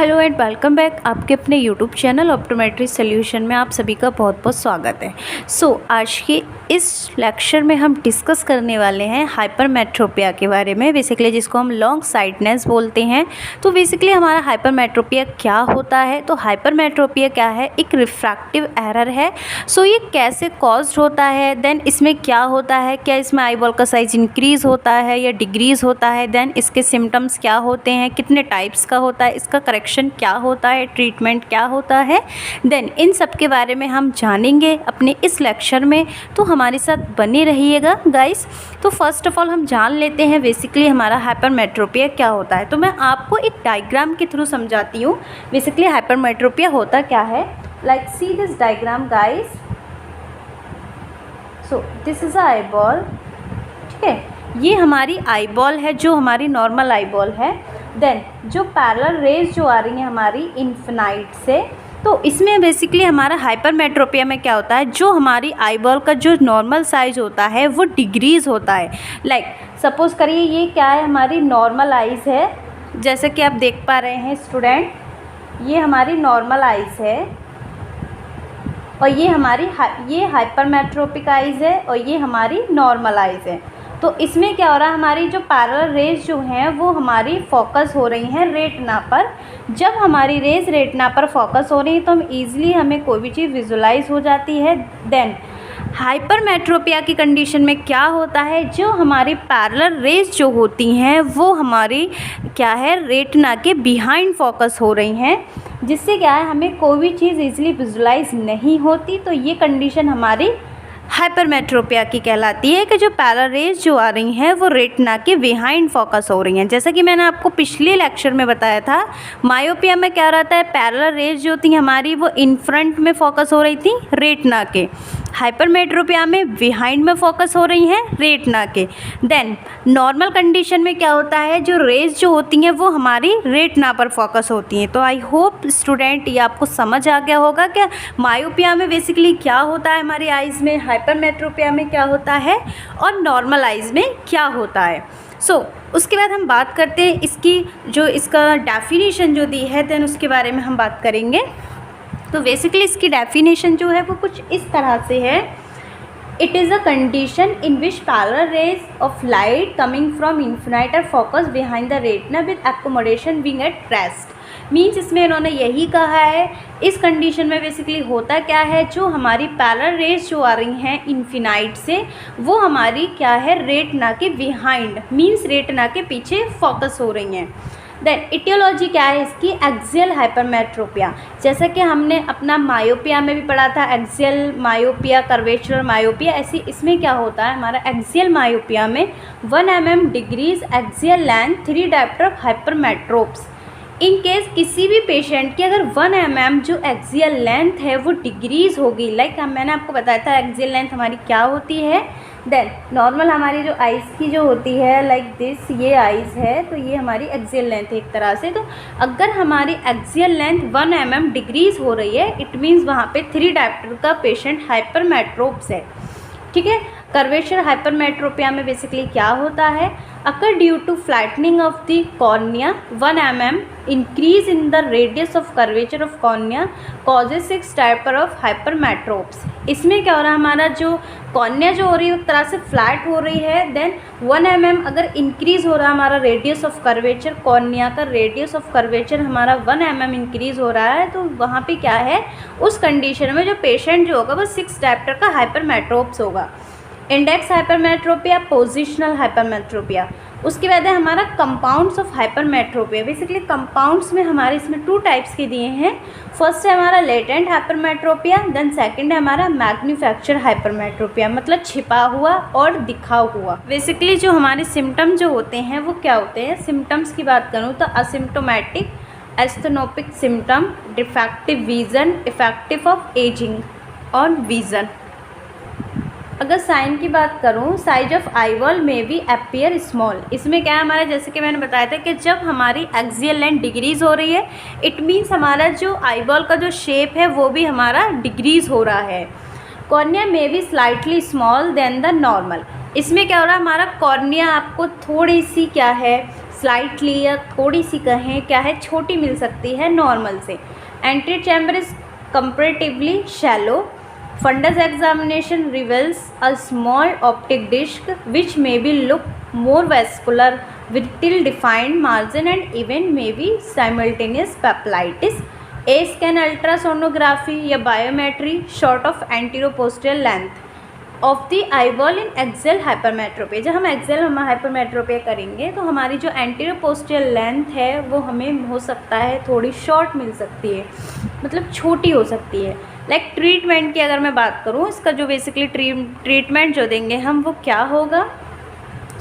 Hello and welcome back. आपके अपने YouTube channel optometry solution में आप सभी का बहुत बहुत स्वागत है। आज के इस लेक्चर में हम डिस्कस करने वाले हैं हाइपरमेट्रोपिया के बारे में, बेसिकली जिसको हम लॉन्ग साइटनेस बोलते हैं। तो बेसिकली हमारा हाइपरमेट्रोपिया क्या होता है? तो हाइपरमेट्रोपिया क्या है? एक रिफ्रैक्टिव एरर है। ये कैसे कॉज्ड होता है, देन इसमें क्या होता है, क्या इसमें आई बॉल का साइज इंक्रीज़ होता है या डिक्रीज़ होता है, देन इसके सिम्टम्स क्या होते हैं, कितने टाइप्स का होता है, इसका करेक्शन क्या होता है, ट्रीटमेंट क्या होता है, देन इन सब के बारे में हम जानेंगे अपने इस लेक्चर में। तो हमारे साथ बने रहिएगा गाइस। तो फर्स्ट ऑफ ऑल हम जान लेते हैं बेसिकली हमारा हाइपरमेट्रोपिया क्या होता है। तो मैं आपको एक डायग्राम के थ्रू समझाती हूँ बेसिकली हाइपरमेट्रोपिया होता क्या है। Like see this diagram guys. This is a eye ball, ठीक है। ये हमारी आई बॉल है जो हमारी नॉर्मल आई बॉल है। देन जो पैरेलल रेज जो आ रही हैं हमारी इन्फिनाइट से, तो इसमें बेसिकली हमारा हाइपरमेट्रोपिया में क्या होता है, जो हमारी आई बॉल का जो नॉर्मल साइज होता है वो डिक्रीज़ होता है। लाइक सपोज़ करिए ये क्या है, हमारी नॉर्मल आइज़ है, जैसे कि आप देख पा रहे हैं स्टूडेंट, ये हमारी नॉर्मल आइज़ है और ये हमारी ये हाइपरमेट्रोपिक आइज़ है और ये हमारी नॉर्मल आइज़ है। तो इसमें क्या हो रहा है, हमारी जो पैरेलल रेज जो हैं वो हमारी फोकस हो रही हैं रेटिना पर। जब हमारी रेज रेटिना पर फोकस हो रही है तो हमें कोई भी चीज़ विजुलाइज हो जाती है। देन हाइपरमेट्रोपिया की कंडीशन में क्या होता है, जो हमारी पैरेलल रेज जो होती हैं वो हमारी क्या है, रेटिना के बिहाइंड फोकस हो रही हैं, जिससे क्या है हमें कोई भी चीज़ ईजिली विजुलाइज नहीं होती। तो ये कंडीशन हमारी हाइपरमेट्रोपिया की कहलाती है कि जो पैरेलल रेज जो आ रही हैं वो रेटिना के बिहाइंड फोकस हो रही हैं। जैसा कि मैंने आपको पिछले लेक्चर में बताया था, मायोपिया में क्या रहता है, पैरेलल रेज जो थी हमारी वो इन फ्रंट में फोकस हो रही थी रेटिना के। हाइपरमेट्रोपिया में बिहाइंड में फोकस हो रही हैं रेटिना के। देन नॉर्मल कंडीशन में क्या होता है, जो रेज जो होती हैं वो हमारी रेटिना पर फोकस होती हैं। तो आई होप स्टूडेंट ये आपको समझ आ गया होगा कि मायोपिया में बेसिकली क्या होता है हमारी आइज़ में, हाइपरमेट्रोपिया में क्या होता है और नॉर्मल आइज़ में क्या होता है। उसके बाद हम बात करते हैं इसका डेफिनेशन जो दी है, देन उसके बारे में हम बात करेंगे। तो बेसिकली इसकी डेफिनेशन जो है वो कुछ इस तरह से है। It is a condition in which parallel rays of light coming from infinite are focus behind the retina with accommodation being at rest. Means इसमें इन्होंने यही कहा है, इस कंडीशन में बेसिकली होता क्या है, जो हमारी पैरेलल रेज जो आ रही हैं इन्फिनाइट से वो हमारी क्या है, रेटिना के बिहाइंड मीन्स रेटिना के पीछे फोकस हो रही हैं। देन इटियोलॉजी क्या है इसकी, एक्सियल हाइपरमेट्रोपिया। जैसा कि हमने अपना मायोपिया में भी पढ़ा था, एक्सियल मायोपिया, कर्वेचुरल मायोपिया, ऐसी इसमें क्या होता है, हमारा एक्सियल मायोपिया में 1 mm degrees axial length 3 diopter of hypermetropes. In case किसी भी पेशेंट की अगर 1 mm जो एक्सियल लेंथ है वो डिक्रीज़ होगी, लाइक मैंने आपको बताया था एक्सियल लेंथ हमारी क्या होती है। देन नॉर्मल हमारी जो आइज़ की जो होती है लाइक दिस, ये आइज़ है तो ये हमारी एक्सियल लेंथ है एक तरह से। तो अगर हमारी एक्सियल लेंथ 1 mm डिक्रीज़ हो रही है, इट मीन्स वहाँ पे 3 डायप्टर का पेशेंट हाइपरमेट्रोप्स है, ठीक है। कर्वेचर हाइपरमेट्रोपिया में बेसिकली क्या होता है, occur due to flattening of the cornea 1 mm increase in the radius of curvature of cornea causes 6 diopter of hypermetropes. इसमें क्या हो रहा है, हमारा जो कॉर्निया जो हो रही है एक तरह से फ्लैट हो रही है। देन 1 mm अगर इंक्रीज़ हो रहा है हमारा रेडियस ऑफ कर्वेचर, कॉर्निया का रेडियस ऑफ कर्वेचर हमारा 1 mm इंक्रीज़ हो रहा है, तो वहाँ पे क्या है, उस कंडीशन में जो पेशेंट जो होगा वो 6 डायप्टर का हाइपरमेट्रोप्स होगा। Index hypermetropia, positional hypermetropia. उसके बाद है हमारा compounds of hypermetropia. Basically compounds में हमारे इसमें 2 टाइप्स के दिए हैं। फर्स्ट है हमारा लेटेंट हाइपरमेट्रोपिया, देन सेकंड है हमारा मैग्नीफैक्चर हाइपरमेट्रोपिया, मतलब छिपा हुआ और दिखा हुआ। बेसिकली जो हमारे सिम्टम जो होते हैं वो क्या होते हैं, सिम्टम्स की बात करूँ तो asymptomatic, asthenopic symptom, defective vision, effective of ageing और विजन। अगर साइन की बात करूँ, साइज ऑफ आई बॉल में भी अपीयर स्मॉल। इसमें क्या है हमारा, जैसे कि मैंने बताया था कि जब हमारी एक्सियल लेंथ डिक्रीज़ हो रही है, इट मीन्स हमारा जो आई बॉल का जो शेप है वो भी हमारा डिक्रीज़ हो रहा है। कॉर्निया में भी slightly small than the normal. इसमें क्या हो रहा है, हमारा कॉर्निया आपको थोड़ी सी क्या है, स्लाइटली या थोड़ी सी कहें क्या है, छोटी मिल सकती है नॉर्मल से। Anterior chamber is comparatively shallow. Fundus examination reveals a small optic disc which may be look more vascular with till-defined margin and even may be simultaneous papillitis. A scan ultrasonography या biometry short of anteroposterior length of the eyeball in axial hypermetropia. जब हम Excel hypermetropia करेंगे तो हमारी जो anterior posterior length है वो हमें हो सकता है थोड़ी शॉर्ट मिल सकती है, मतलब छोटी हो सकती है। लाइक ट्रीटमेंट की अगर मैं बात करूँ, इसका जो बेसिकली ट्रीटमेंट जो देंगे हम वो क्या होगा।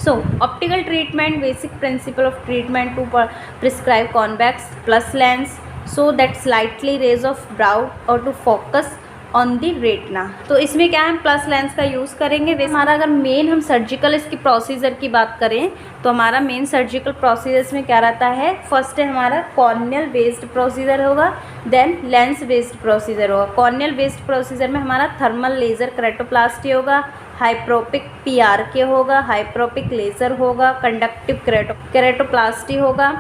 So optical treatment, basic principle of treatment to prescribe convex plus lens so that slightly raise of brow और to focus on the retina. तो इसमें क्या है, हम प्लस लेंस का यूज़ करेंगे। वैसे हमारा अगर मेन हम सर्जिकल इसकी प्रोसीजर की बात करें तो हमारा मेन सर्जिकल प्रोसीजर में क्या रहता है, फर्स्ट है हमारा कॉर्नियल बेस्ड प्रोसीजर होगा, देन लेंस बेस्ड प्रोसीजर होगा। कॉर्नियल बेस्ड प्रोसीजर में हमारा थर्मल लेज़र केरेटोप्लास्टी होगा, हाइप्रोपिक PRK होगा, हाइप्रोपिक लेज़र होगा, कंडक्टिव केरेटोप्लास्टी होगा।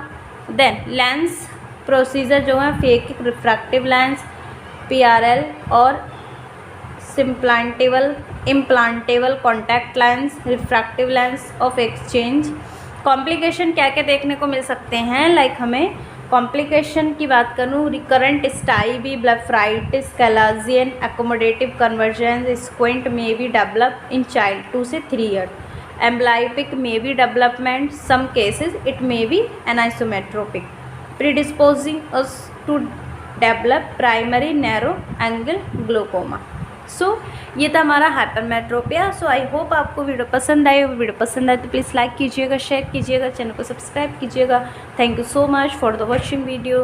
देन लेंस प्रोसीजर जो है फेक रिफ्रैक्टिव लेंस PRL और implantable contact lens, refractive lens of exchange. Complication क्या क्या देखने को मिल सकते हैं, लाइक हमें कॉम्प्लिकेशन की बात करूँ, recurrent stye blepharitis, chalazion, accommodative convergence, squint may be develop in child 2 से 3 year, amblyopic may be development, some cases it may be anisometropic, predisposing us to develop primary narrow angle glaucoma. So ये था हमारा hypermetropia. So I hope आपको video पसंद आई। Video पसंद आए तो प्लीज़ लाइक कीजिएगा, शेयर कीजिएगा, चैनल को सब्सक्राइब कीजिएगा। Thank you so much for the watching video.